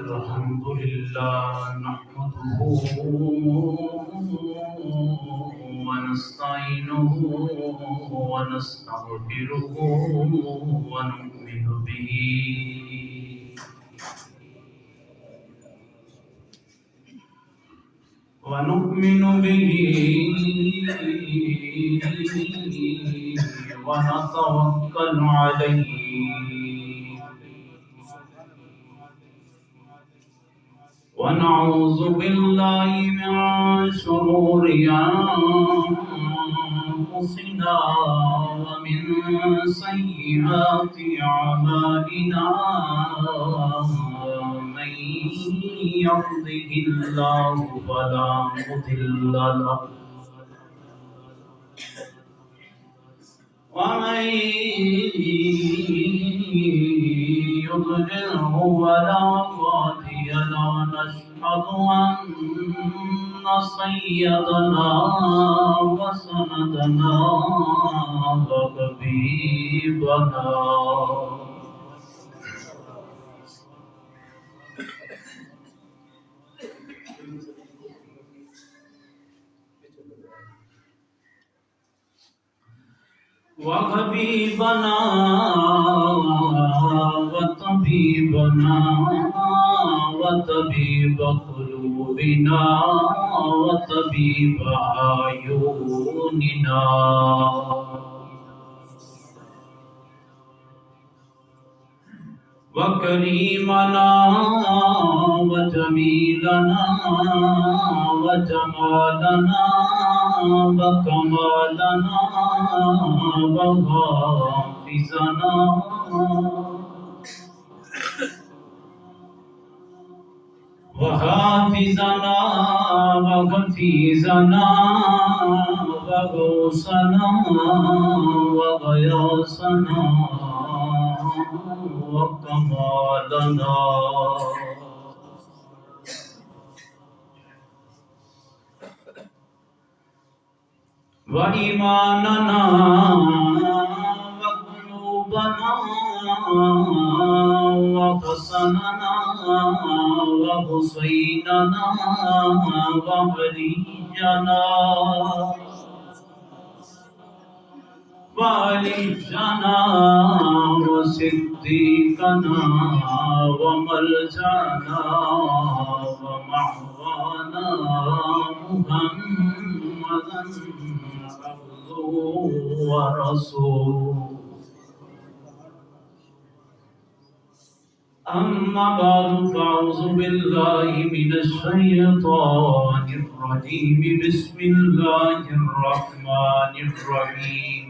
الحمد لله نحمده ونستعينه ونستغفره ونؤمن به ونتوكل عليه ونعوذ بالله من شرور أنفسنا ومن سيئات أعمالنا من يهده الله فلا مضل له ومن يضلله فلا هادي له نشهد أن سيدنا وسندنا وحبيبنا وحبيبنا وطبيبنا وطبيب قلوبنا وطبيب أعيننا وكريمنا وجميلنا وجمالنا وكمالنا وحافظنا وحافظنا وحفيظنا وغوثنا وغياثنا وكمالنا وإيماننا وقلوبنا وحسننا وحسيننا وولينا وعلينا وصديقنا وملجأنا ومعوانا محمدا عبده ورسوله أما بعد فأعوذ بالله من الشيطان الرجيم بسم الله الرحمن الرحيم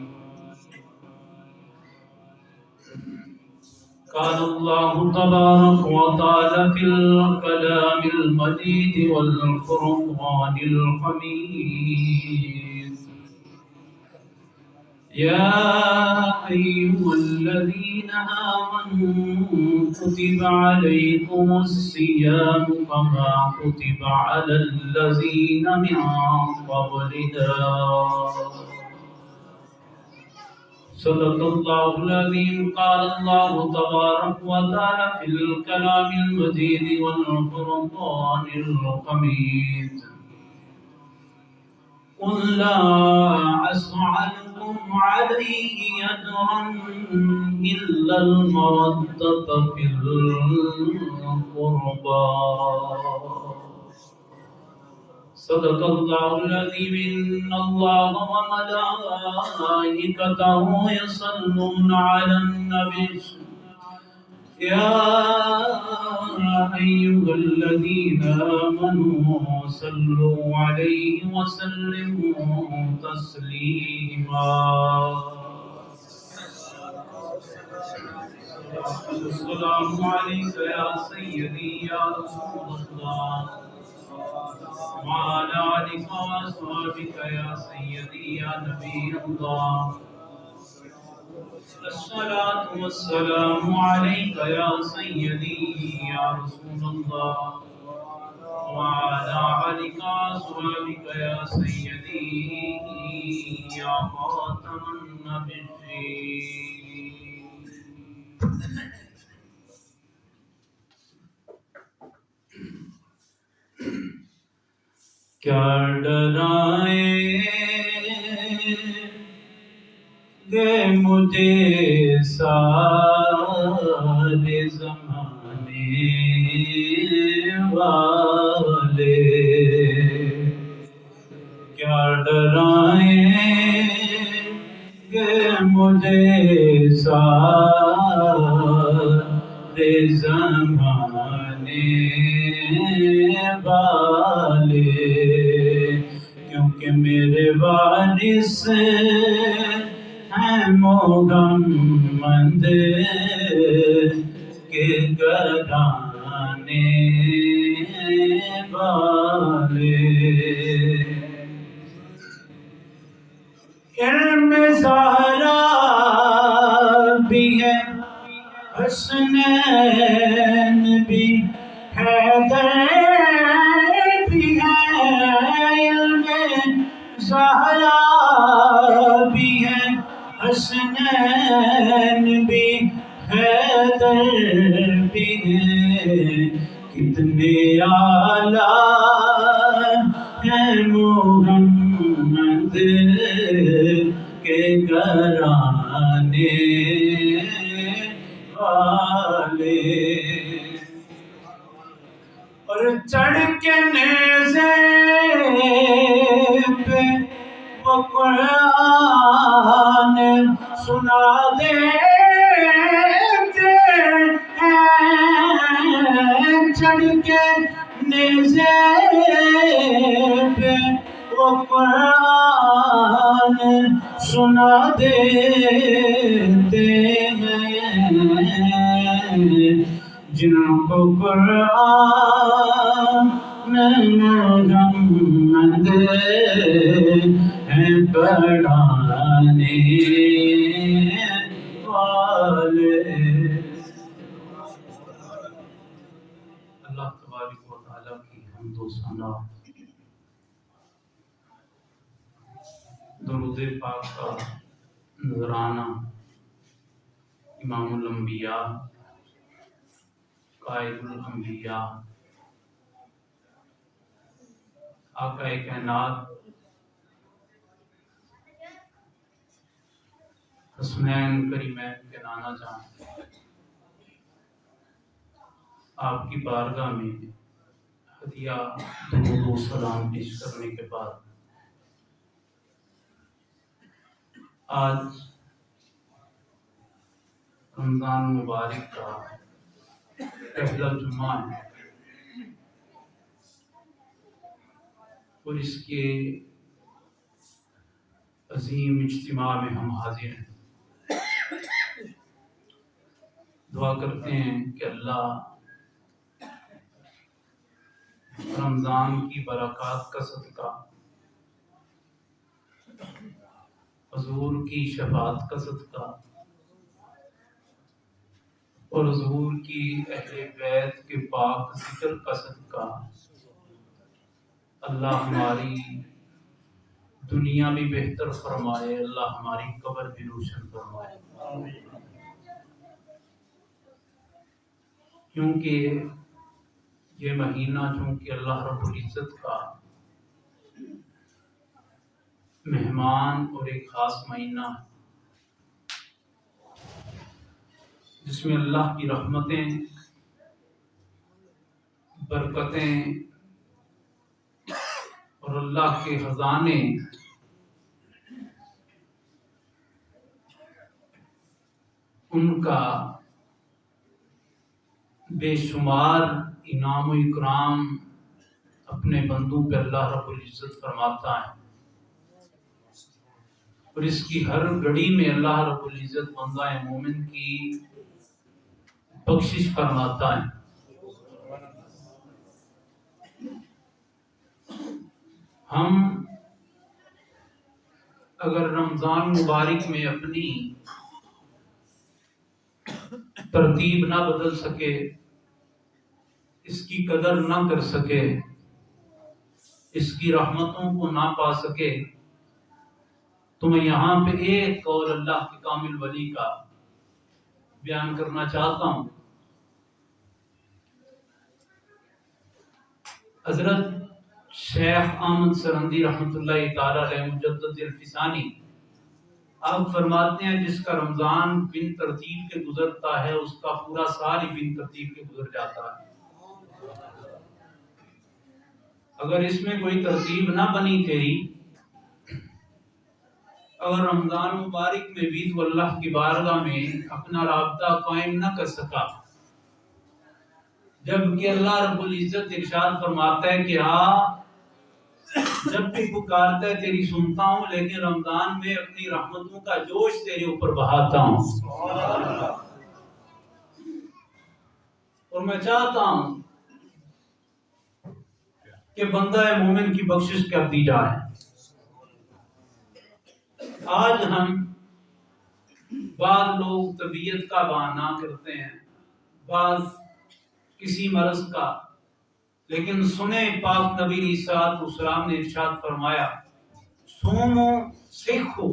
قال الله تبارك وتعالى في الكلام المجيد والقرآن الحميد يا أيها الذين آمنوا كتب عليكم الصيام كما كتب على الذين من قبلنا صدق الله العظيم قال الله تبارك وتعالى في الكلام المجيد والقرآن الحميد قل لا أسألكم عليه أجرا إلا المودة في القربى صدق الله العظيم إن الله وملائكته يصلون على النبي يا أيها الذين آمنوا صلوا عليه وسلموا تسليما السلام عليك يا سيدي يا رسول الله وعلى آلك وأصحابك يا سيدي يا نبي الله الصلاة والسلام عليك يا سيدي يا رسول الله وعلى آلك وأصحابك يا سيدي يا خاتم النبيين کیا ڈرائیں گے مجھے سارے زمانے والے، کیا ڈرائیں گے مجھے سارے زمانے والے، کیونکہ میرے وارث ہیں محمد کے گھرانے والے۔ علم زہرا بھی ہے، حسنین بھی، حیدر بھی ہے، علم زہرا بھی ہے، حسنین بھی، حیدر بھی ہے، کتنے اعلیٰ ہیں محمد کے گھرانے والے۔ اور چڑھ کے نیزے پہ وہ قرآن سنا دیتے ہیں، چڑھ کے نیزے پہ وہ قرآن سنا دیتے ہیں، جن کو قرآن محمد ہیں پڑھانے والے۔ اللہ تبارک و تعالیٰ کی حمد و ثنا، درود پاک کا نذرانہ امام الانبیاء، قائد الانبیاء، آقا کائنات حسنین کریمین کے نانا جان، آپ کی بارگاہ میں ہدیہ درود و سلام پیش کرنے کے بعد آج رمضان مبارک کا پہلا جمعہ ہے، اور اس کے عظیم اجتماع میں ہم حاضر ہیں۔ دعا کرتے ہیں کہ اللہ رمضان کی برکات کا صدقہ، حضور کی شفاعت کا صدقہ، اور حضور کی اہل بیت کے پاک ذکر کا صدقہ، اللہ ہماری دنیا بھی بہتر فرمائے، اللہ ہماری قبر بھی روشن فرمائے، کیونکہ یہ مہینہ چونکہ اللہ رب العزت کا مہمان اور ایک خاص مہینہ ہے، جس میں اللہ کی رحمتیں، برکتیں اور اللہ کے خزانے ان کا بے شمار انعام و اکرام اپنے بندوں پہ اللہ رب العزت فرماتا ہے، اور اس کی ہر گھڑی میں اللہ رب العزت بندہ مومن کی بخشش فرماتا ہے۔ ہم اگر رمضان مبارک میں اپنی ترتیب نہ بدل سکے، اس کی قدر نہ کر سکے، اس کی رحمتوں کو نہ پا سکے، تو میں یہاں پہ ایک قول اللہ کے کامل ولی کا بیان کرنا چاہتا ہوں۔ حضرت شیخ احمد سرندی رحمۃ اللہ تعالی علیہ مجدد الفسانی، آپ فرماتے ہیں جس کا رمضان بن ترتیب کے گزرتا ہے اس کا پورا سال ہی بن ترتیب کے گزر جاتا ہے۔ اگر اس میں کوئی ترتیب نہ بنی تیری، اگر رمضان مبارک میں بھی تو اللہ کی بارگاہ میں اپنا رابطہ قائم نہ کر سکا، جبکہ اللہ رب العزت ارشاد فرماتا ہے کہ جب بھی پکارتا ہے تیری سنتا ہوں، لیکن رمضان میں اپنی رحمتوں کا جوش تیرے اوپر بہاتا ہوں، اور میں چاہتا ہوں کہ بندہ مومن کی بخشش کر دی جائے۔ آج ہم بعض لوگ طبیعت کا بہانہ کرتے ہیں، بعض کسی مرض کا، لیکن سنیں پاک نبی علیہ الصلوۃ والسلام نے ارشاد فرمایا سومو سیکھو،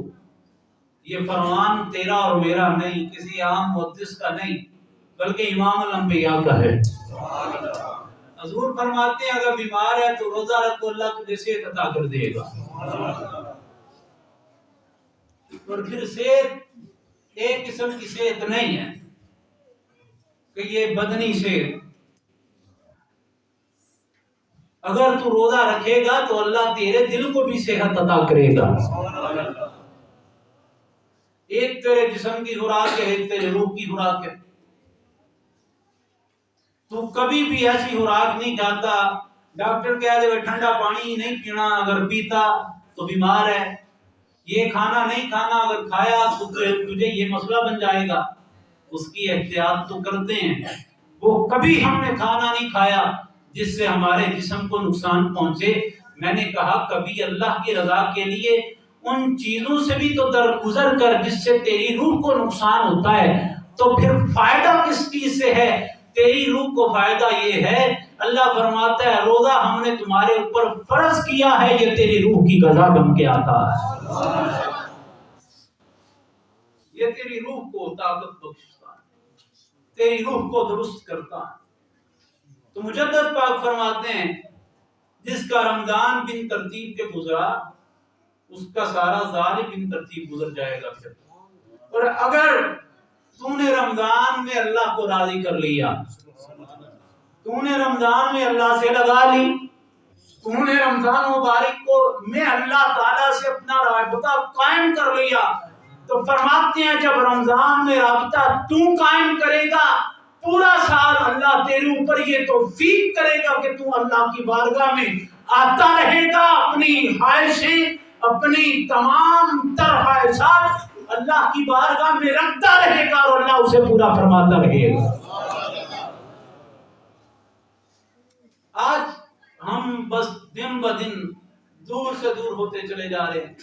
یہ فرمان تیرا اور میرا نہیں، کسی عام محدث کا نہیں، بلکہ امام الانبیاء کا ہے۔ حضور فرماتے ہیں اگر بیمار ہے تو روزہ رکھو، اللہ تجھے صحت عطا کر دے گا۔ اور پھر صحت ایک قسم کی صحت نہیں ہے کہ یہ بدنی صحت، اگر تو روزہ رکھے گا تو اللہ تیرے دل کو بھی صحت عطا کرے گا۔ ایک تیرے جسم کی خوراک ہے، ایک تیرے روح کی خوراک ہے۔ تو کبھی بھی ایسی خوراک نہیں کھاتا، ڈاکٹر کہہ دے ٹھنڈا پانی نہیں پینا، اگر پیتا تو بیمار ہے، یہ کھانا نہیں کھانا، اگر کھایا تو تجھے یہ مسئلہ بن جائے گا، اس کی احتیاط تو کرتے ہیں۔ وہ کبھی ہم نے کھانا نہیں کھایا جس سے ہمارے جسم کو نقصان پہنچے۔ میں نے کہا کبھی اللہ کی رضا کے لیے ان چیزوں سے بھی تو درگزر کر جس سے تیری روح کو نقصان ہوتا ہے، تو پھر فائدہ کس چیز سے ہے؟ تیری روح کو فائدہ یہ ہے، اللہ فرماتا ہے روزہ ہم نے تمہارے اوپر فرض کیا ہے، یہ تیری روح کی غذا بن کے آتا ہے، یہ تیری روح کو طاقت بخشتا ہے، تیری روح کو درست کرتا ہے۔ تو مجدد پاک فرماتے ہیں جس کا رمضان بن ترتیب کے گزرا اس کا سارا سال بن ترتیب گزر جائے گا۔ پھر اور اگر تو نے رمضان میں اللہ کو راضی کر لیا، تو نے رمضان میں اللہ سے لگا لی، تو نے رمضان مبارک کو میں اللہ تعالیٰ سے اپنا رابطہ قائم کر لیا، تو فرماتے ہیں جب رمضان میں رابطہ تو قائم کرے گا پورا سال اللہ تیرے اوپر یہ توفیق کرے گا کہ تو اللہ کی بارگاہ میں آتا رہے گا، اپنی خواہشیں، اپنی تمام تر خواہشات اللہ کی بارگاہ میں رکھتا رہے گا اور اللہ اسے پورا فرماتا رہے گا۔ آج ہم بس دن بدن دور سے دور ہوتے چلے جا رہے ہیں۔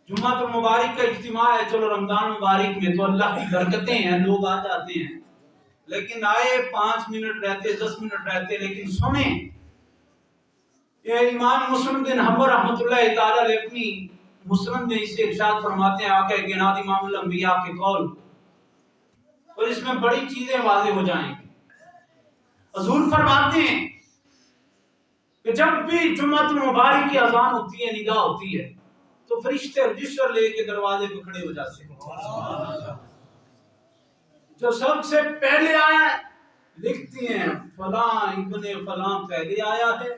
جمعہ المبارک کا اجتماع ہے، چلو رمضان مبارک میں تو اللہ کی برکتیں ہیں، لوگ آ جاتے ہیں، لیکن آئے 5 منٹ رہتے 10 منٹ رہتے، لیکن سنیں یہ امام مسلم بن حنبل رحمۃ اللہ تعالی علیہ اپنی مسلم میں اسے ارشاد فرماتے ہیں آقا کائنات امام الانبیاء کے قول، اور اس میں بڑی چیزیں واضح ہو جائیں گی۔ حضور فرماتے ہیں کہ جب بھی جمعہ المبارک کی اذان ہوتی ہے، نگاہ ہوتی ہے، تو فرشتے رجسٹر لے کے دروازے پہ کھڑے ہو جاتے ہیں، جو سب سے پہلے آیا لکھتی ہیں فلاں ابن فلاں پہلے آیا ہے،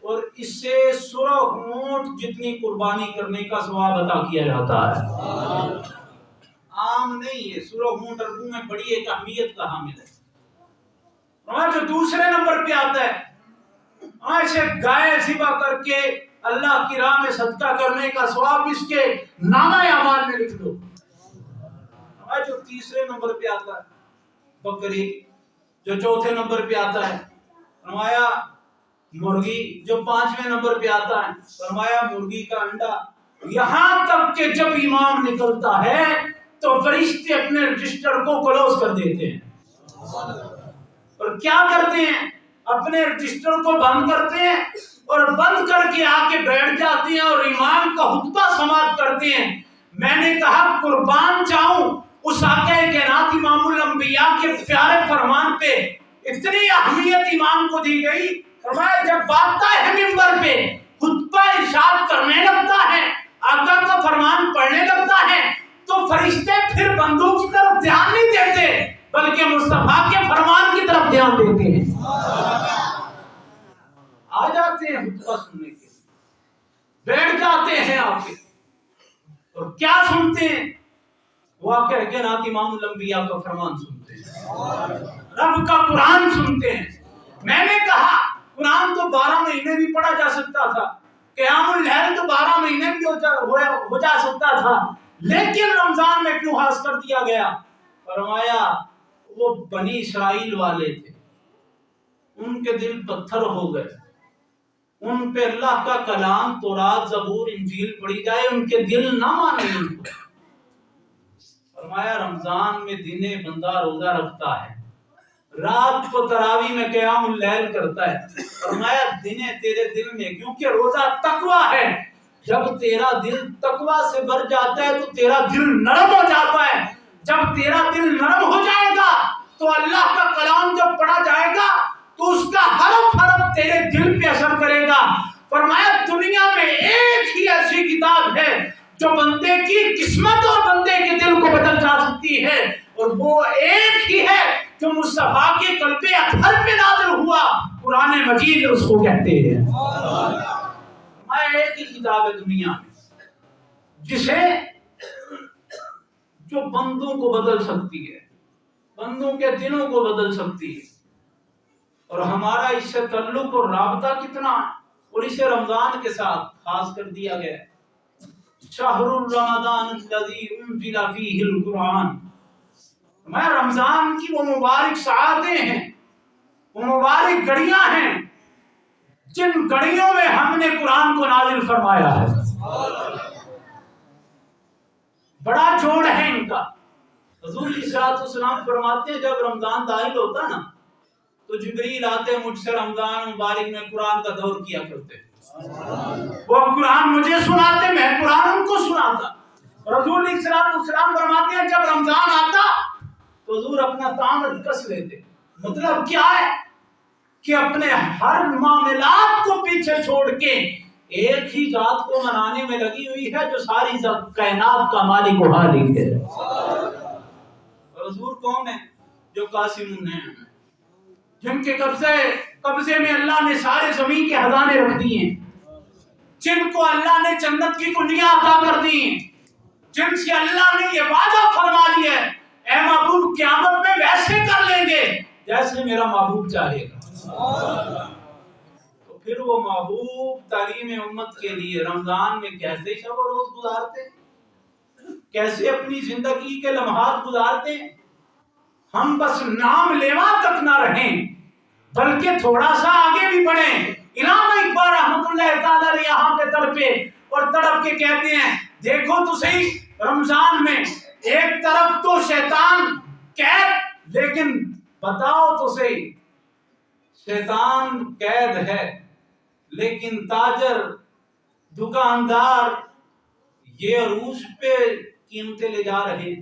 اور اس سے سرخ اونٹ جتنی قربانی کرنے کا ثواب عطا کیا جاتا ہے۔ عام نہیں ہے، سرخ اونٹ عربوں میں بڑی ایک اہمیت کا حامل ہے۔ اور جو دوسرے نمبر پہ آتا ہے ایسے گائے ذبح کر کے اللہ کی راہ میں صدقہ کرنے کا ثواب اس کے نامہ اعمال میں لکھ دو۔ اور جو تیسرے نمبر پہ آتا ہے بکری، جو چوتھے نمبر پہ آتا ہے فرمایا مرغی، جو 5ویں نمبر پہ آتا ہے فرمایا مرغی کا انڈا، یہاں تک کہ جب امام نکلتا ہے تو فرشتے اپنے رجسٹر کو کلوز کر دیتے ہیں، اور کیا کرتے ہیں اپنے رجسٹر کو بند کرتے ہیں اور بند کر کے آ کے بیٹھ جاتے ہیں اور امام کا خطبہ سماعت کرتے ہیں۔ میں نے کہا قربان جاؤں اس آقا کائنات امام الانبیاء کے پیارے فرمان پہ اتنی اہمیت امام کو دی گئی فرمایا جب آتا ہے منبر پہ خطبہ ارشاد کرنے لگتا ہے، آقا کا فرمان پڑھنے لگتا ہے، تو فرشتے پھر بندوں کی طرف دھیان نہیں دیتے بلکہ مصطفیٰ کے فرمان کی طرف دھیان دیتے ہیں۔ آ جاتے ہیں خطبہ سننے کے، بیٹھ جاتے ہیں آپ کے، اور کیا سنتے ہیں؟ وہ کہہ کے نات امام الانبیاء کا فرمان سنتے ہیں، رب کا قرآن سنتے ہیں۔ میں نے کہا قرآن تو 12 مہینے بھی پڑھا جا سکتا تھا، قیام اللیل تو 12 مہینے بھی ہو جا سکتا تھا، لیکن رمضان میں کیوں خاص کر دیا گیا؟ فرمایا وہ بنی اسرائیل والے تھے، ان کے دل پتھر ہو گئے، ان پہ اللہ کا کلام تورات زبور انجیل پڑھی جائے ان کے دل نہ مانے ان کو۔ فرمایا رمضان میں دنے بندہ روزہ رکھتا ہے، رات کو تراویح میں قیام اللیل کرتا ہے، فرمایا دنے تیرے دل میں، کیونکہ روزہ تقویٰ ہے، جب تیرا دل تقویٰ سے بھر جاتا ہے تو تیرا دل نرم ہو جاتا ہے، جب تیرا دل نرم ہو جائے گا تو اللہ کا کلام جب پڑھا جائے گا تو اس کا حرف حرف تیرے دل پہ اثر کرے گا۔ فرمایا دنیا میں ایک ہی ایسی کتاب ہے جو بندے کی قسمت اور بندے کے دل کو بدل جا سکتی ہے، اور وہ ایک ہی ہے جو مصطفیٰ کے قلب اطہر پہ نازل ہوا، قرآن مجید اس کو کہتے ہیں۔ ایک ہی کتاب ہے دنیا میں جسے جو بندوں کو بدل سکتی ہے، بندوں کے دلوں کو بدل سکتی ہے، اور ہمارا اس سے تعلق اور رابطہ کتنا ہے، اور اسے رمضان کے ساتھ خاص کر دیا گیا ہے۔ شہر رمضان الذی انزل فیہ القرآن، میں رمضان کی وہ مبارک ساعتیں ہیں، وہ مبارک گھڑیاں ہیں جن گھڑیوں میں ہم نے قرآن کو نازل فرمایا ہے۔ بڑا جوڑ ہے ان کا۔ حضور علیہ الصلوۃ والسلام فرماتے ہیں جب رمضان داخل ہوتا نا تو جبریل آتے مجھ سے رمضان مبارک میں قرآن کا دور کیا کرتے، وہ قرآن مجھے سناتے، میں قرآن ان کو سناتا۔ حضور علیہ الصلوۃ والسلام فرماتے ہیں جب رمضان آتا تو حضور اپنا دامن کس لیتے، مطلب کیا ہے کہ اپنے ہر معاملات کو پیچھے چھوڑ کے ایک ہی ذات کو منانے میں لگی ہوئی ہے جو ساری کائنات کا مالک و خالق ہے۔ اور حضور کون ہے؟ جو قاسم ہیں، جن کے قبضے میں اللہ نے سارے زمین کے خزانے رکھ دیے ہیں، جن کو اللہ نے جنت کی کنڈیاں عطا کر دی ہیں، جن سے اللہ نے یہ وعدہ فرما لیا ہے اے محبوب قیامت میں ویسے کر لیں گے جیسے میرا محبوب چاہے گا۔ تو پھر وہ محبوب تعلیم امت کے لیے رمضان میں کیسے شب و روز گزارتے، کیسے اپنی زندگی کے لمحات گزارتے، ہم بس نام لیوا تک نہ رہیں بلکہ تھوڑا سا آگے بھی بڑھیں۔ علامہ اقبال رحمۃ اللہ تعالی علیہ یہاں پہ تڑپے اور تڑپ کے کہتے ہیں دیکھو تو صحیح رمضان میں ایک طرف تو شیطان قید، لیکن بتاؤ تو صحیح شیطان قید ہے لیکن تاجر دکاندار یہ عروج پہ قیمتیں لے جا رہے ہیں۔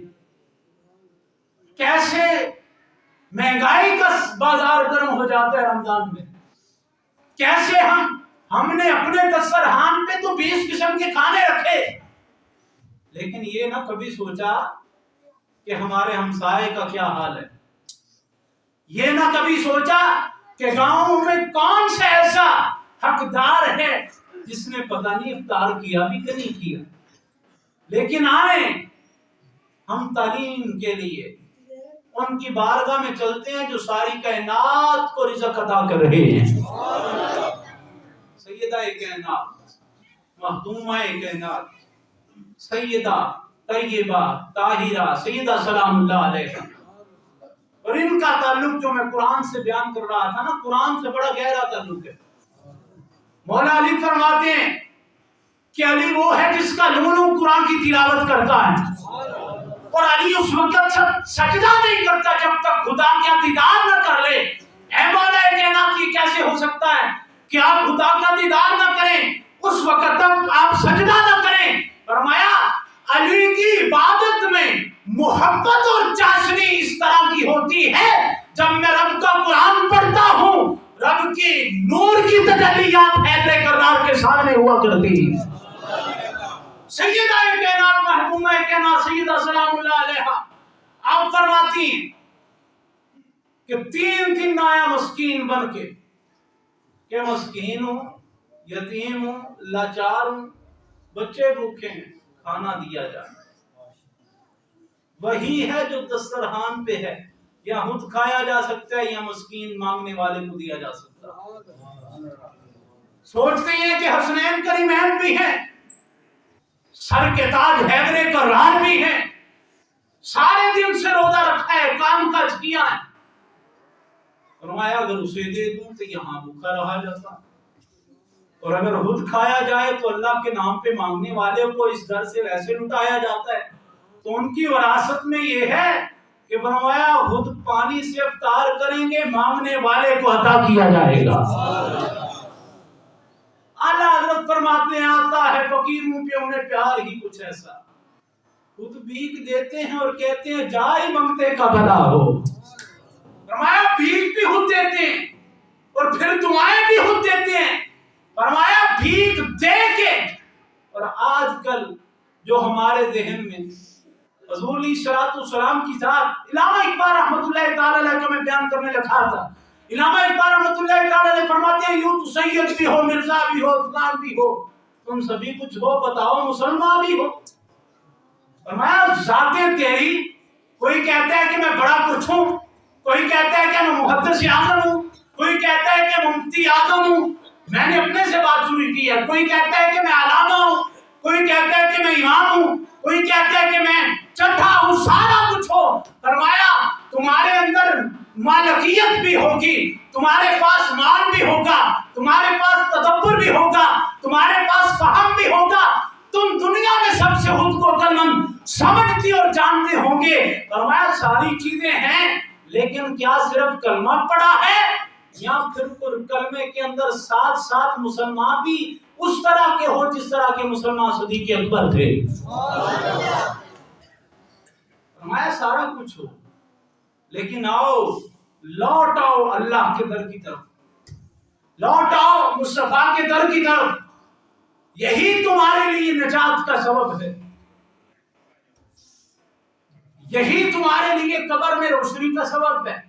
کیسے مہنگائی کا بازار گرم ہو جاتا ہے رمضان میں، کیسے ہم نے اپنے دسترخوان پہ تو 20 قسم کے کھانے رکھے، لیکن یہ نہ کبھی سوچا کہ ہمارے ہمسائے کا کیا حال ہے، یہ نہ کبھی سوچا کہ گاؤں میں کون سا ایسا حقدار ہے جس نے پتہ نہیں افطار کیا بھی کہ نہیں کیا۔ لیکن آئے ہم تعلیم کے لیے ان کی بارگاہ میں چلتے ہیں جو ساری کائنات کو رزق عطا کر رہے ہیں۔ سیدہ کائنات، مخدومہ کائنات، سیدہ طیبہ طاہرہ سیدہ سلام اللہ علیہ، اور ان کا تعلق جو میں قرآن سے بیان کر رہا تھا نا، قرآن سے بڑا گہرا تعلق ہے۔ مولا علی فرماتے ہیں کہ علی وہ ہے جس کا لولو قرآن کی تلاوت کرتا ہے، اور علی اس وقت سجدہ نہیں کرتا جب تک خدا کا دیدار نہ کر لے۔ اے مولا کائنات یہ کیسے ہو سکتا ہے کہ آپ خدا کا دیدار نہ کریں اس وقت تک آپ سجدہ نہ کریں؟ فرمایا علی کی عبادت میں محبت اور چاشنی اس طرح کی ہوتی ہے جب میں رب کا قرآن پڑھتا ہوں، رب بلکہ نور کی تجلیات حیدر کرار کے سامنے ہوا کرتی. سیدہ کائنات محبوبہ کائنات سیدہ سلام اللہ علیہا آپ فرماتی ہیں کہ 3 دن آیا مسکین بن کے کہ مسکین ہوں، یتیم ہوں، لاچار ہوں، بچے بھوکے ہیں، کھانا دیا جائے. وہی ہے جو دسترخوان پہ ہے، یا خود کھایا جا سکتا ہے یا مسکین مانگنے والے کو دیا جا سکتا ہے. سوچتے ہیں کہ حسنین کریمین بھی ہیں، سر کے تاج حیدر کرار بھی ہیں، سارے دن سے روزہ رکھا ہے، کام کاج کیا ہے. فرمایا اگر اسے دے دوں تو یہاں بھوکا رہا جاتا، اور اگر خود کھایا جائے تو اللہ کے نام پہ مانگنے والے کو اس در سے ویسے لٹایا جاتا ہے. تو ان کی وراثت میں یہ ہے کہ فرمایا خود پانی سے افطار کریں گے، مانگنے والے کو عطا کیا جائے گا. اعلیٰ حضرت فرماتے ہیں آتا ہے فقیروں پہ انہیں پیار ہی کچھ ایسا، خود بھیک دیتے ہیں اور کہتے ہیں جائے منگتے کا بھلا ہو. فرمایا بھیک بھی خود دیتے ہیں اور پھر دعائیں بھی خود دیتے ہیں. فرمایا بھیک دے کے. اور آج کل جو ہمارے ذہن میں حضور علیہ الصلوۃ والسلام کی ذات، علامہ اقبال رحمۃ اللہ تعالی علیہ کا میں بیان کرنے لگا تھا. علامہ اقبال رحمۃ اللہ تعالی علیہ فرماتے ہیں یوں تو سید بھی ہو، مرزا بھی ہو، فلان بھی ہو، تم سبھی کچھ ہو، بتاؤ مسلمان بھی ہو. فرمایا ذاتیں تیری، کوئی کہتا ہے کہ میں بڑا کچھ ہوں، کوئی کہتا ہے کہ میں محدث اعظم ہوں، کوئی کہتا ہے کہ مفتی اعظم ہوں، میں نے اپنے سے بات شروع کی ہے. کوئی کہتا ہے کہ میں علامہ ہوں، کوئی کہتا ہے کہ میں امام ہوں، کوئی کہتا ہے کہ میں چٹھا ہوں، سارا کچھ ہو. فرمایا تمہارے اندر مالکیت بھی ہوگی، تمہارے پاس مال بھی ہوگا، تمہارے پاس تدبر بھی ہوگا، تمہارے پاس فہم بھی ہوگا، تم دنیا میں سب سے خود کو عقلمند سمجھتی اور جانتے ہوں گے. فرمایا ساری چیزیں ہیں، لیکن کیا صرف کلمہ پڑا ہے، یا پھر کلمے کے اندر ساتھ ساتھ مسلمان بھی اس طرح کے ہو جس طرح کے مسلمان صدیق اکبر تھے. فرمایا سارا کچھ ہو، لیکن آؤ لوٹ آؤ اللہ کے در کی طرف، لوٹ آؤ مصطفیٰ کے در کی طرف. یہی تمہارے لیے نجات کا سبب ہے، یہی تمہارے لیے قبر میں روشنی کا سبب ہے.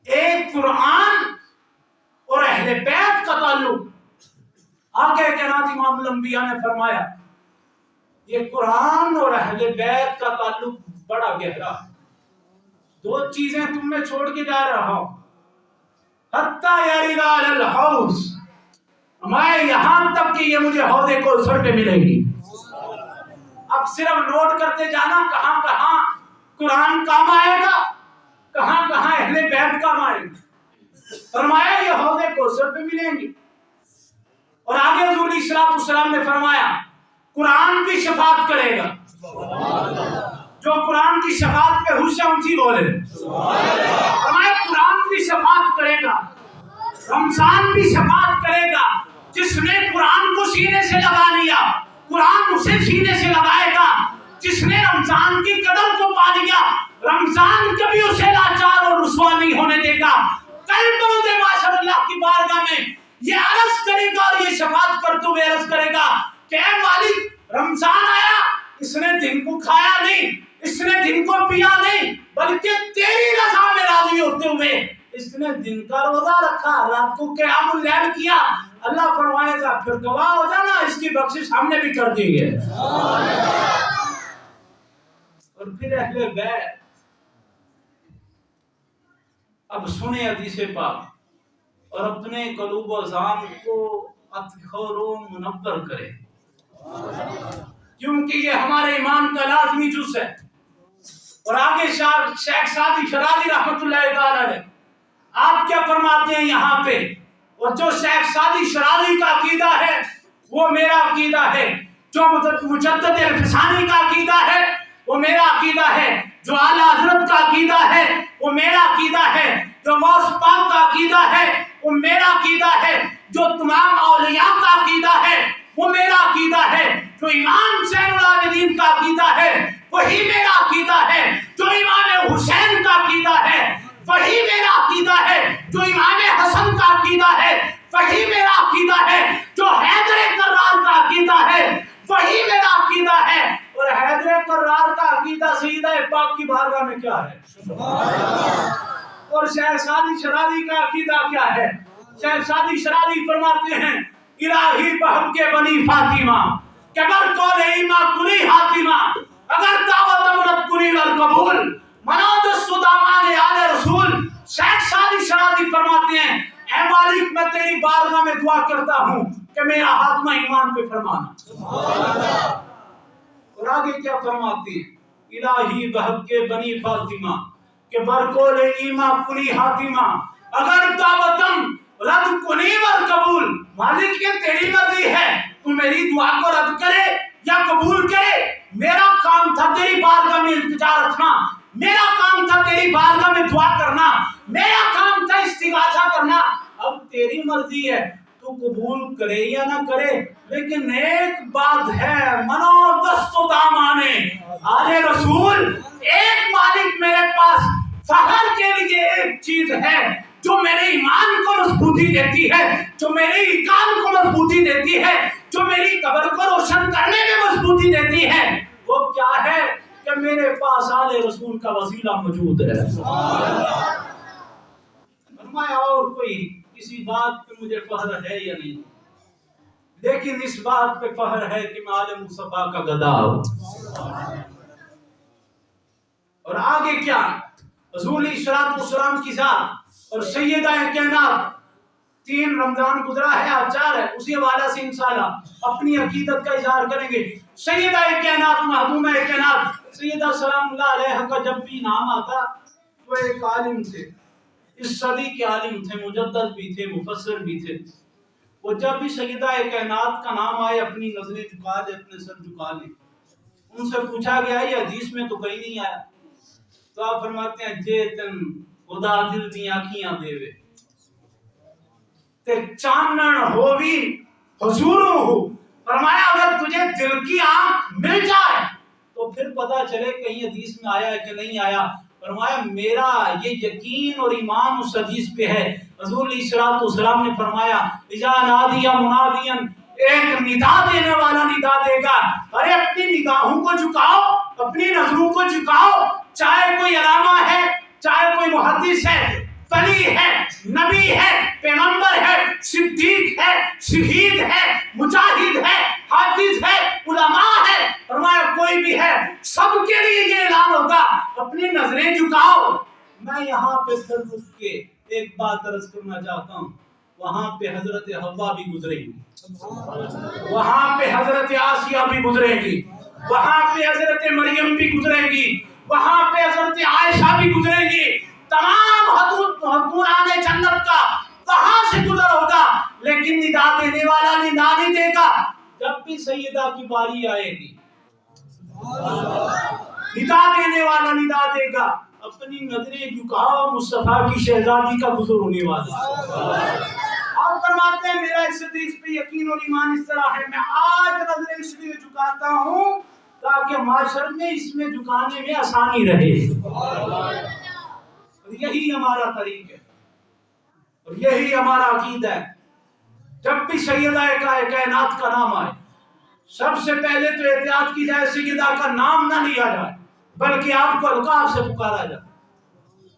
ایک قرآن اور اہل بیت کا تعلق، آگے کائنات امام الانبیاء نے فرمایا یہ قرآن اور اہل بیت کا تعلق بڑا گہرا ہے. 2 چیزیں تم میں چھوڑ کے جا رہا ہوں، حتی یرد علی الحوض، میں یہاں تک کہ یہ مجھے حوض کوثر پہ ملے گی. اب صرف نوٹ کرتے جانا کہاں کہاں قرآن کام آئے گا، کہاں کہاں اہل بیت کام آئے گا. فرمایا یہ حوض کوثر پہ ملیں گی. اور آگے حضور علیہ الصلوۃ والسلام نے فرمایا قرآن بھی شفاعت کرے گا. جو قرآن کی شفاعت پہ خوش ہے اونچی بولے. فرمایا قرآن بھی شفاعت کرے گا، رمضان بھی شفاعت کرے گا. جس نے قرآن کو سینے سے لگا لیا قرآن اسے سینے سے لگائے گا. جس نے رمضان کی قدر کو پا لیا رمضان کبھی اسے لاچار اور رسوا نہیں ہونے دے گا. کل بروز معاشر اللہ کی بارگاہ میں یہ عرض کرے گا اور یہ شفاعت کرتے ہوئے عرض کرے گا کہ اے مالک رمضان آیا، اس نے دن کو کھایا نہیں، اس نے دن کو پیا نہیں، بلکہ تیری رضا میں راضی ہوتے ہوئے اس نے دن کا روزہ رکھا، رات کو قیام اللیل کیا. اللہ فرمائے گا پھر گواہ ہو جانا، اس کی بخشش ہم نے بھی کر دی ہے. اور پھر اہل بیت، اب سنیں حدیث پاک اور اپنے قلوب و اذہان کو اطہر و منور کریں، کیونکہ یہ ہمارے ایمان کا لازمی جز ہے. اور آگے شیخ سعدی شرازی رحمۃ اللہ تعالی علیہ آپ کیا فرماتے ہیں یہاں پہ، اور جو شیخ سعدی شرازی کا عقیدہ ہے وہ میرا عقیدہ ہے، جو مجدد الفسانی کا عقیدہ ہے وہ میرا عقیدہ ہے، جو اعلیٰ حضرت کا عقیدہ ہے وہ میرا عقیدہ ہے، جو غوث پاک کا عقیدہ ہے وہ میرا عقیدہ ہے، جو تمام اولیاء کا عقیدہ ہے وہ میرا عقیدہ ہے، جو امام زین العابدین کا عقیدہ ہے وہی میرا عقیدہ ہے، جو امام حسین کا عقیدہ ہے وہی وہی میرا عقیدہ ہے جو امام حسن کا عقیدہ ہے، وہی میرا عقیدہ ہے جو حیدر کرار کا عقیدہ ہے، وہی میرا عقیدہ ہے۔ اور حیدر کرار کا عقیدہ سیدہ پاک کی بارگاہ میں کیا ہے؟ اور شہزادی شرازی کا عقیدہ کیا ہے؟ شہزادی شرازی فرماتے ہیں الہی بہم کے بنی فاطمہ کبر کول ایما کلی حاتمہ اگر دعوت امرت کلی ور قبول مناد الصدامان آل رسول۔ شہزادی شرازی فرماتے ہیں اے مالک میں تیری بارگاہ میں دعا کرتا ہوں کہ میرا خاتمہ ایمان پہ فرمانا۔ اور آگے کیا فرماتی ہیں الہی بہم کے بنی فاطمہ کہ برکول ایما کلی حاتمہ اگر دعوتم رد کنی ور قبول۔ مالک یہ تیری مرضی ہے، تو میری دعا کو رد کرے یا قبول کرے۔ میرا کام تھا تیری بارگاہ میں التجا رکھنا، میرا کام تھا تیری بارگاہ میں دعا کرنا، میرا کام تھا استغاثہ کرنا۔ اب تیری مرضی ہے تو قبول کرے یا نہ کرے، لیکن ایک بات ہے منو دست و دامانے آل رسول، ایک مالک میرے پاس فخر کے لیے ایک چیز ہے جو میرے ایمان کو مضبوطی دیتی ہے، جو میرے ایمان کو مضبوطی دیتی ہے، جو میری قبر کو روشن کرنے میں مضبوطی دیتی ہے۔ وہ کیا ہے کہ میرے پاس آل رسول کا وسیلہ موجود ہے۔ فرمایا اور کوئی کسی بات پہ مجھے فخر ہے یا نہیں، لیکن اس بات پہ فخر ہے کہ میں آل مصطفیٰ کا گدا ہوں۔ اور آگے کیا حضور علیہ الصلوۃ والسلام کی ذات اور سیدہ کائنات، 3 رمضان گزرا ہے، آج 4 ہے، اسی حوالہ سے انشاءاللہ اپنی عقیدت کا اظہار کریں گے۔ سیدہ کائنات مخدومہ کائنات سیدہ سلام اللہ علیہ کا جب بھی نام آتا تو ایک عالم تھے، اس صدی کے عالم تھے، مجدد بھی تھے، مفسر بھی تھے۔ وہ جب بھی سیدہ کائنات کا نام آئے اپنی نظریں جھکا لے، اپنے سر جھکا لے۔ ان سے پوچھا گیا یہ حدیث میں تو کہیں نہیں آیا، تو آپ فرماتے ہیں جے تن خدا دل دی آنکھیاں دے تے چانن ہووی حضور ہو۔ فرمایا اگر تجھے دل کی آنکھ مل جائے تو پھر پتا چلے کہیں حدیث میں آیا ہے کہ نہیں آیا۔ فرمایا میرا یہ یقین اور ایمان اس حدیث پہ ہے۔ حضور علیہ الصلوۃ والسلام نے فرمایا اذا نادی منادیا، ایک ندا دینے والا ندا دے گا، ارے اپنی نگاہوں کو جھکاؤ، اپنی نظروں کو جھکاؤ، چاہے کوئی علامہ ہے، چاہے کوئی محدث ہے، ولی ہے، نبی ہے، پیغمبر ہے، صدیق ہے، شہید ہے، مجاہد ہے، حافظ ہے، علماء ہے، فرمایا کوئی بھی ہے، سب کے لیے یہ اعلان ہوگا اپنی نظریں جھکاؤ۔ میں یہاں پہ پھر رک کے ایک بات عرض کرنا چاہتا ہوں، وہاں پہ حضرت حوا بھی گزرے گی، وہاں پہ حضرت آسیہ بھی گزرے گی، وہاں پہ حضرت مریم بھی گزرے گی، وہاں پہ حضرت عائشہ بھی گزرے گی، تمام حضوران جنت کا وہاں سے گزر ہوگا، لیکن ندا دینے والا ندا نہیں دے گا۔ جب بھی سیدہ کی باری آئے گی ندا دینے والا ندا دے گا، اپنی نظریں جھکاؤ، مصطفیٰ کی شہزادی کا گزر ہونے والا۔ آپ فرماتے ہیں میرا اس حدیث پہ یقین اور ایمان اس طرح ہے، میں آج نظریں اس لیے جھکاتا ہوں تاکہ معاشر میں اس میں جھکانے میں آسانی رہے۔ اور یہی ہمارا طریق ہے اور یہی ہمارا عقیدہ ہے۔ جب بھی سیدہ کائنات کا نام آئے سب سے پہلے تو احتیاط کی جائے سیدہ کا نام نہ لیا جائے، بلکہ آپ کو القاب سے پکارا جائے۔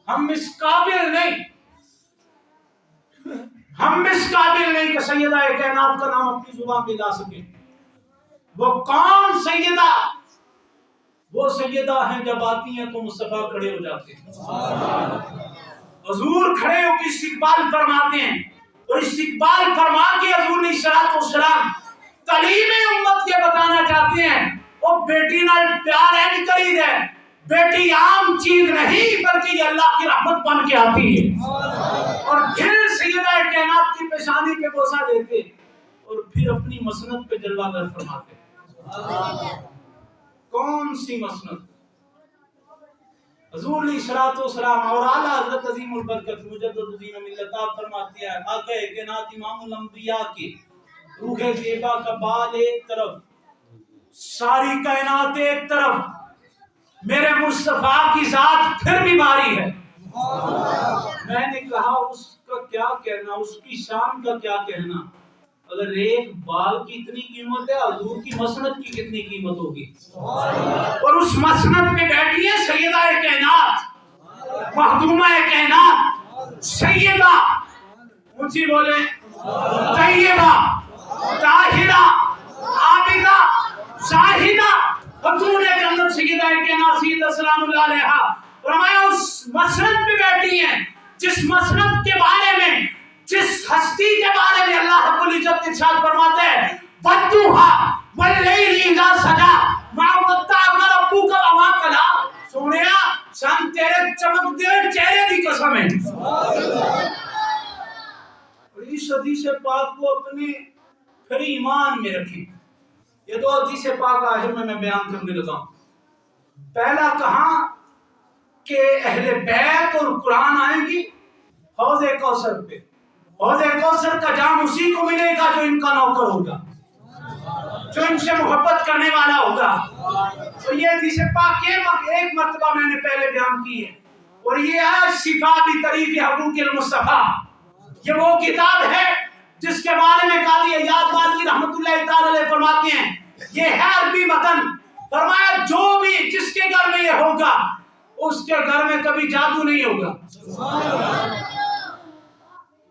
ہم اس قابل نہیں کہ سیدہ کائنات کا نام اپنی زبان پہ لا سکیں۔ وہ کون سیدہ؟ وہ سیدہ ہیں جب آتی ہیں تو مصطفیٰ کھڑے ہو جاتے ہیں، حضور کھڑے ہو کے استقبال فرماتے ہیں، اور استقبال فرما کے حضور علیہ الصلوۃ والسلام تعلیم امت کے بتانا چاہتے ہیں وہ بیٹی نال پیار ہے کری ہے، بیٹی عام چیز نہیں بلکہ یہ اللہ کی رحمت بن کے آتی ہے۔ اور پھر سیدہ کائنات کی پیشانی پہ بوسہ دیتے اور پھر اپنی مسند پہ جلوہ گر فرماتے۔ کون سی مسند؟ حضور علیہ الصلوۃ والسلام اور اعلیٰ حضرت عظیم البرکت مجدد الدین ملت آپ فرماتے ہیں آقا کائنات امام الانبیاء کی روح طیبہ کا بال ایک طرف، ساری کائنات ایک طرف، میرے مصطفیٰ کی ذات پھر بھی باری ہے۔ میں نے کہا اس کا کیا کہنا، اس کی شان کا کیا کہنا؟ اگر ایک بال کی اتنی قیمت ہے، حضور کی مسند کی کتنی قیمت ہوگی؟ اور اس مسند میں بیٹھی ہے سیدہ کائنات، مخدومہ کائنات، سیدہ اونچی بولے، طیبہ، طاہرہ، عابدہ، زاہدہ، خاتون جنت سیدہ کائنات سیدہ سلام اللہ علیہا، فرمایا اس مسند پہ بیٹھی ہیں جس مسند کے بارے میں، جس ہستی کے بارے میں اللہ رب العزت ارشاد فرماتے ہیں وَالضُّحَىٰ وَاللَّيْلِ إِذَا سَجَىٰ مَا وَدَّعَكَ رَبُّكَ وَمَا قَلَىٰ۔ سونیا شان تیرے چمکتے چہرے کی قسم ہے۔ اور اس حدیث پاک کو اپنے پھر ایمان میں رکھیں۔ یہ دو حدیث پاک آخر میں بیان کرنے لگا ہوں۔ پہلا کہاں کہ اہل بیت اور قرآن آئے گی حوض کوثر پہ، حوض کوثر کا جام اسی کو ملے گا جو ان کا نوکر ہوگا، جو ان سے محبت کرنے والا ہوگا۔ تو یہ حدیث پاک ایک مرتبہ میں نے پہلے بیان کی ہے، اور یہ ہے شفا بطریق حقوق المصطفیٰ۔ یہ وہ کتاب ہے جس کے بارے میں قاضی ایاز مالکی رحمۃ اللہ تعالی علیہ فرماتے ہیں یہ ہے عربی متن، فرمایا جو بھی جس کے گھر میں یہ ہوگا اس کے گھر میں کبھی جادو نہیں ہوگا۔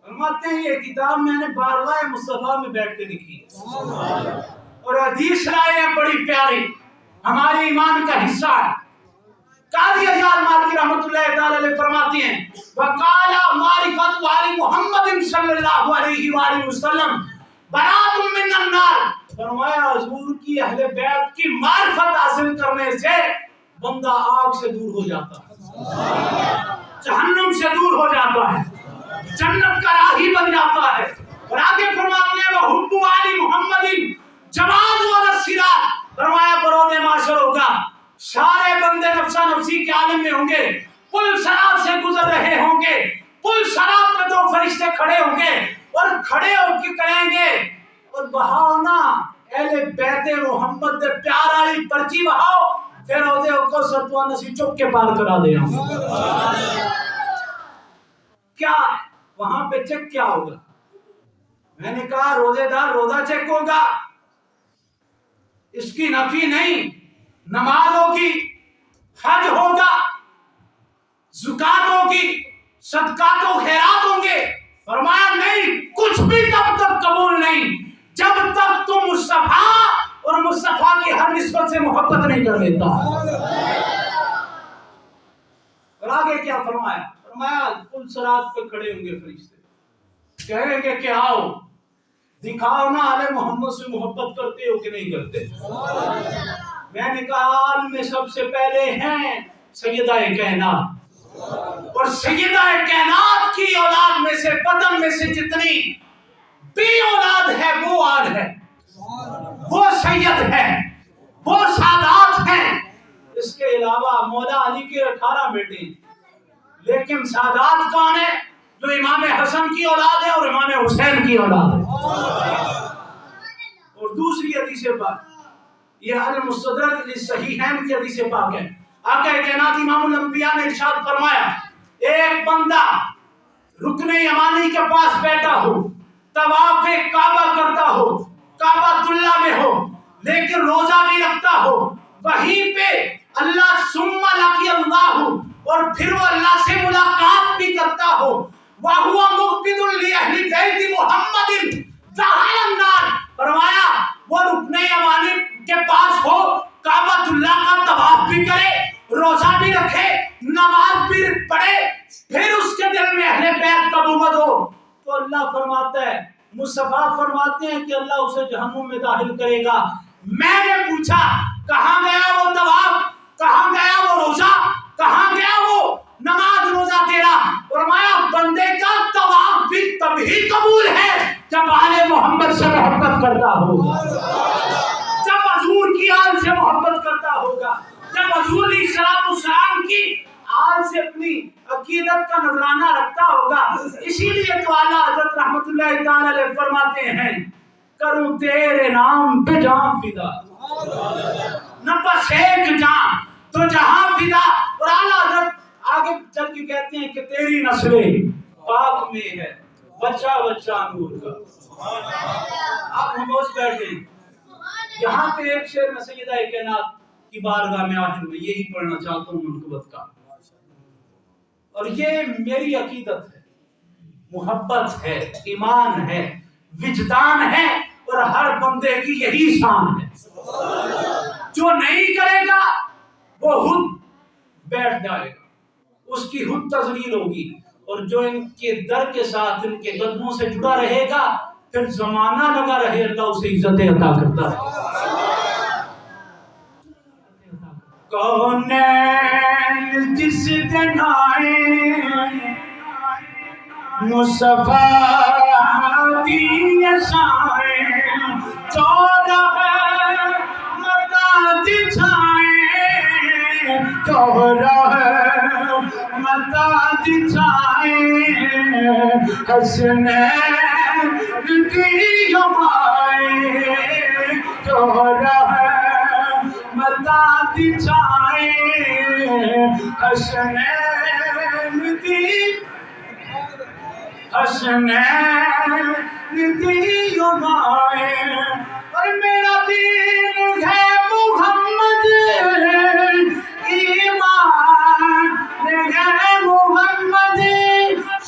فرماتے ہیں یہ کتاب میں نے بارگاہ مصطفیٰ میں بیٹھ کے لکھی ہے، اور حدیث لائے ہیں بڑی پیاری، ہمارے ایمان کا حصہ ہے۔ قاضی ایاز مالکی رحمۃ اللہ تعالی علیہ فرماتے ہیں وقال معرفت علی محمد صلی اللہ علیہ وآلہ وسلم برات من النار، فرمایا حضور کی اہل بیت کی معرفت حاصل کرنے سے بندہ آگ سے دور ہو جاتا ہے، جہنم سے دور ہو جاتا ہے، جنت کا راہی بن جاتا ہے۔ اور آگے فرماتے ہیں وحب علی محمد جواز والا الصراط، فرمایا بروز معاشر ہوگا سارے بندے نفسا نفسی کے عالم میں ہوں گے، پل صراط سے گزر رہے ہوں گے، پل صراط میں دو فرشتے کھڑے ہوں گے اور کھڑے ہو کے کہیں گے اور بہاؤ نا اہل بیت محمد دے پیار والی پرچی بہاؤ، پھر ہوتے کو ستوا نسی چک کے پار کرا دے ہم۔ کیا وہاں پہ چیک کیا ہوگا؟ میں نے کہا روزے دار روزہ چیک ہوگا، اس کی نفی نہیں، نماز ہوگی، حج ہوگا، زکات ہوگی، صدقات و خیرات ہوں گے۔ فرمایا نہیں، کچھ بھی تب تک قبول نہیں جب تک تم مصطفیٰ اور مصطفیٰ کی ہر نسبت سے محبت نہیں کر لیتا۔ اور آگے کیا فرمایا؟ فرمایا پل صراط پہ کھڑے ہوں گے فرشتے، کہیں گے کہ آؤ دکھاؤ نا آل محمد سے محبت کرتے ہو کہ نہیں کرتے؟ میں نے کہا آل میں سب سے پہلے ہیں سیدہ کائنات، اور سیدہ کائنات کی اولاد میں سے بدن میں سے جتنی بھی اولاد ہے وہ آل ہے، وہ سید ہے، وہ سادات ہیں۔ اس کے علاوہ مولا علی کے 18 بیٹے ہیں، لیکن سادات کون ہے؟ جو امام حسن کی اولاد ہے اور امام حسین کی اولاد ہے۔ اور دوسری حدیث پاک یہ المستدرک للصحیحین کی حدیث پاک ہے، آقا کائنات امام الانبیاء نے ارشاد فرمایا ایک بندہ رکن یمانی کے پاس بیٹھا ہو، طواف کعبہ کرتا ہو، کعبۃ اللہ میں ہو، لیکن روزہ بھی رکھتا ہو، وہیں پہ اللہ ثم لقی اللہ، اور پھر وہ اللہ سے ملاقات بھی کرتا ہو، وَهُوَ مُقْبِضٌ لِأَهْلِ بَيْتِ مُحَمَّدٍ دَخَلَ النَّارَ، فرمایا وہ رکن یمانی کے پاس ہو، کعبۃ اللہ کا طواف بھی کرے، روزہ بھی رکھے، نماز بھی پڑھے، پھر اس کے دل میں اہل بیت کا بغض ہو، تو اللہ فرماتا ہے، مصطفیٰ فرماتے ہیں کہ اللہ اسے جہنم میں داخل کرے گا۔ میں نے پوچھا کہاں گیا وہ طواف، کہاں گیا وہ روزہ، کہاں گیا وہ نماز روزہ تیرا؟ فرمایا بندے کا طواف بھی تبھی قبول ہے جب آل محمد سے محبت کرتا ہوگا، جب حضور کی آل سے محبت کرتا ہوگا، جب حضور علیہ السلام کی آل سے اپنی عقیدت کا نذرانہ رکھتا ہوگا۔ اسی لیے تو اعلیٰ حضرت رحمت اللہ تعالی علیہ فرماتے ہیں کروں تیرے نام پہ جان فدا، نہ بس ایک جان تو جہاں فدا۔ اور اعلیٰ حضرت آگے چل کے کہتے ہیں کہ تیری نسلیں پاک میں ہے، بچہ بچہ نور کا۔ آپ خاموش بیٹھے، یہاں پہ ایک شعر میں سیدہ کائنات کی بارگاہ میں آخر میں یہی پڑھنا چاہتا ہوں منقبت کا، اور یہ میری عقیدت ہے، محبت ہے، ایمان ہے، وجدان ہے، اور ہر بندے کی یہی شان ہے۔ جو نہیں کرے گا وہ خود بیٹھ جائے گا، اس کی خود تذلیل ہوگی، اور جو ان کے در کے ساتھ ان کے قدموں سے جڑا رہے گا پھر زمانہ لگا رہے اللہ اسے عزت عطا کرتا ہے۔ کونین جس دن آئے مصطفیٰ دی شائیں، چودہ متا دکھائیں، چودہ متا دکھائیں، حسنین کی ہمائیں، چودہ متا دکھائیں، حسنین کی حسنین کی ہمائیں، اور میرا دین ہے محمد، ایمان ہے محمد،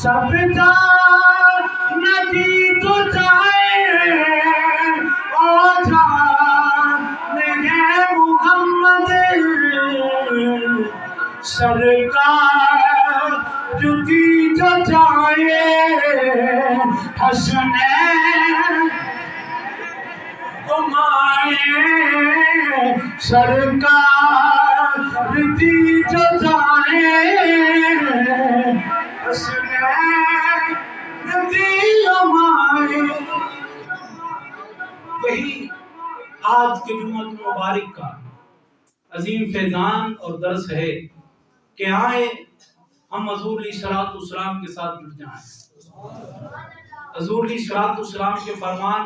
سب جان ندی تو جائے، اور جان ہے محمد، سرکار جدی جو جائے، حسنین ہمائیں، سرکار جدی جو جائے، حسنین جدی ہمائیں۔ یہی آج کے جمعہ مبارک کا عظیم فیضان اور درس ہے کہ آئے ہم حضور علیہ الصلوۃ والسلام کے ساتھ جڑ جائیں، حضور علیہ الصلوۃ والسلام کے فرمان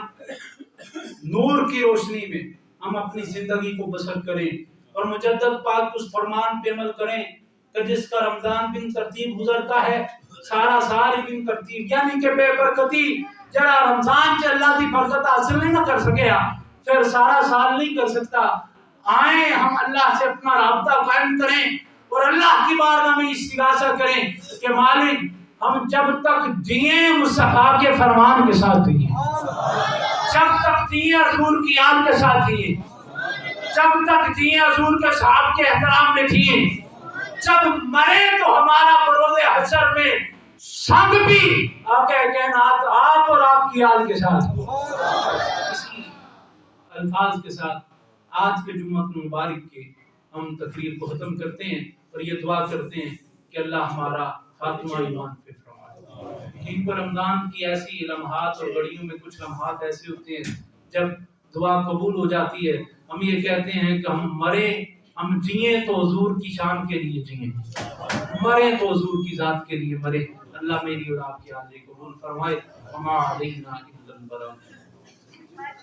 نور کی روشنی میں ہم اپنی زندگی کو بسر کریں، اور مجدد پاک اس فرمان پہ عمل کریں کہ جس کا رمضان بن ترتیب گزرتا ہے سارا سال بن ترتیب، یعنی کہ بے برکتی جڑا رمضان سے اللہ کی برکت حاصل نہیں نہ کر سکیا پھر سارا سال نہیں کر سکتا۔ آئیں ہم اللہ سے اپنا رابطہ قائم کریں اور اللہ کی بارگاہ میں استغاثہ کریں کہ مالک ہم جب تک جئیں مصطفیٰ کے فرمان کے ساتھ جئیں، جب تک جئیں حضور کی یاد کے ساتھ جئیں، جب تک جئیں حضور کے صحاب کے احترام میں جئیں، جب مرے تو ہمارا بروز حشر میں سب بھی آقا کائنات آپ اور آپ کی یاد کے ساتھ۔ اسی الفاظ کے ساتھ آج کے جمعہ مبارک کے ہم تقریر کو ختم کرتے ہیں اور یہ دعا کرتے ہیں کہ اللہ ہمارا خاتمہ ایمان پہ فرمائے۔ دین پر رمضان کی ایسی لمحات اور گھڑیوں میں کچھ لمحات ایسے ہوتے ہیں جب دعا قبول ہو جاتی ہے، ہم یہ کہتے ہیں کہ ہم مرے ہم جئیں تو حضور کی شان کے لیے جئیں، مرے تو حضور کی ذات کے لیے مرے۔ اللہ میری اور آپ کی حاضری قبول فرمائے۔ وما علینا الا البلاغ۔